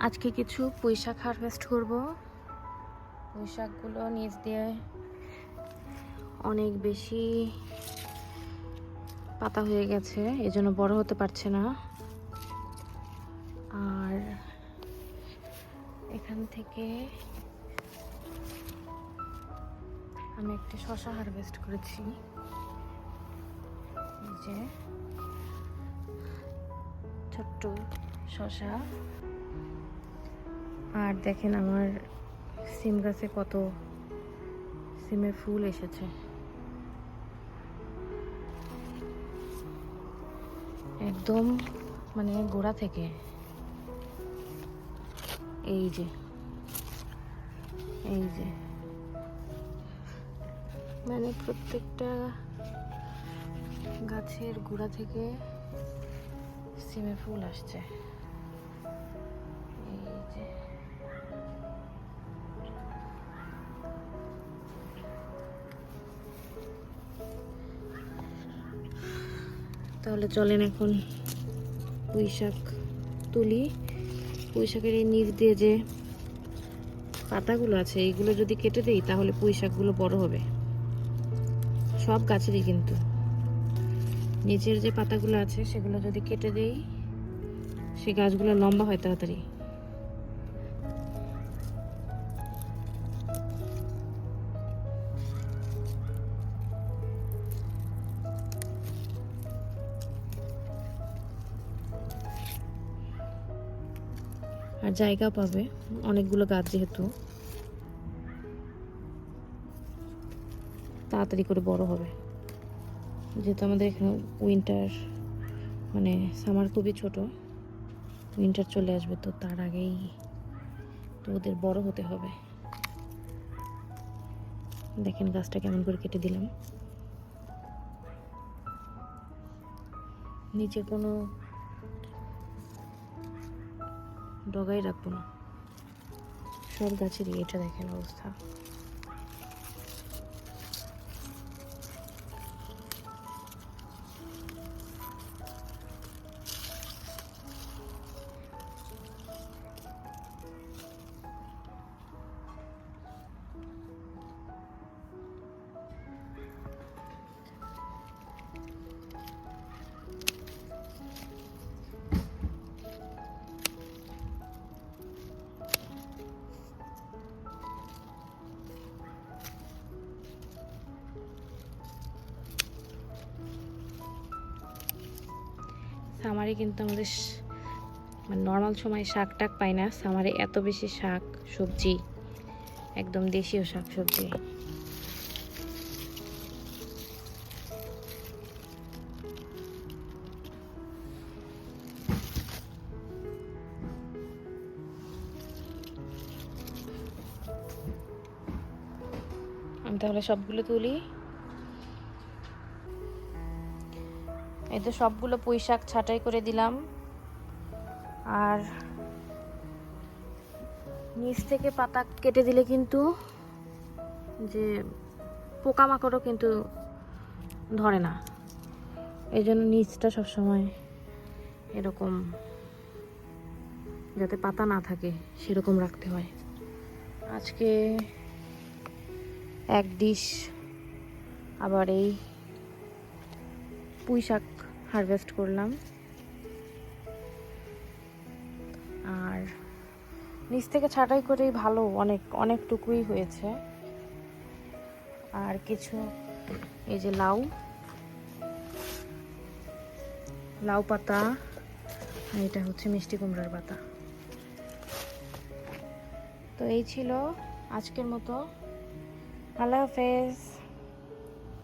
আজকে কিছু পুঁই শাক হারভেস্ট করব। পুঁই শাকগুলো নিচ দিয়ে অনেক বেশি পাতা হয়ে গেছে, এজন্য বড় হতে পারছে না। আর এখান থেকে আমি একটা শসা হারভেস্ট করেছি, এই যে ছোট্ট শসা। আর দেখেন আমার সিম গাছে কত সিমের ফুল এসেছে, একদম মানে গোড়া থেকে। এই যে মানে প্রত্যেকটা গাছের গোড়া থেকে সিমের ফুল আসছে। এই যে তাহলে চলেন এখন পুঁই শাক তুলি। পুঁই শাকের এই নিচ দিয়ে যে পাতাগুলো আছে এইগুলো যদি কেটে দেই তাহলে পুঁই শাকগুলো বড় হবে, সব গাছেরই। কিন্তু নিচের যে পাতাগুলো আছে সেগুলো যদি কেটে দেই সে গাছগুলো লম্বা হয় তাড়াতাড়ি। আর জায়গা পাবে অনেকগুলো গাছ, যেহেতু তাড়াতাড়ি করে বড় হবে। যেহেতু আমাদের এখানে উইন্টার মানে সামার খুবই ছোট, উইন্টার চলে আসবে, তো তার আগেই তো ওদের বড় হতে হবে। দেখেন গাছটা কেমন করে কেটে দিলাম। নিচে কোনো ডগাই রাখবো না, সব গাছেরই এটা দেখেন অবস্থা। সামারে কিন্তু আমাদের মানে নর্মাল সময় শাক টাক পাই না, সামারে এত বেশি শাক সবজি, একদম দেশীয় শাক সবজি। আমি তাহলে সবগুলো তুলি। এই তো সবগুলো পুঁই শাক ছাঁটাই করে দিলাম। আর নিচ থেকে পাতা কেটে দিলে কিন্তু যে পোকামাকড়ও কিন্তু ধরে না, এই জন্য নিচটা সবসময় এরকম যাতে পাতা না থাকে সেরকম রাখতে হয়। আজকে এক ডিশ আবার এই পুঁই শাক হারভেস্ট করলাম। আর নিচ থেকে ছাঁটাই করেই ভালো, অনেকটুকুই হয়েছে। আর কিছু এই যে লাউ পাতা, আর এটা হচ্ছে মিষ্টি কুমড়ার পাতা। তো এই ছিল আজকের মতো। আল্লাহ হাফেজ।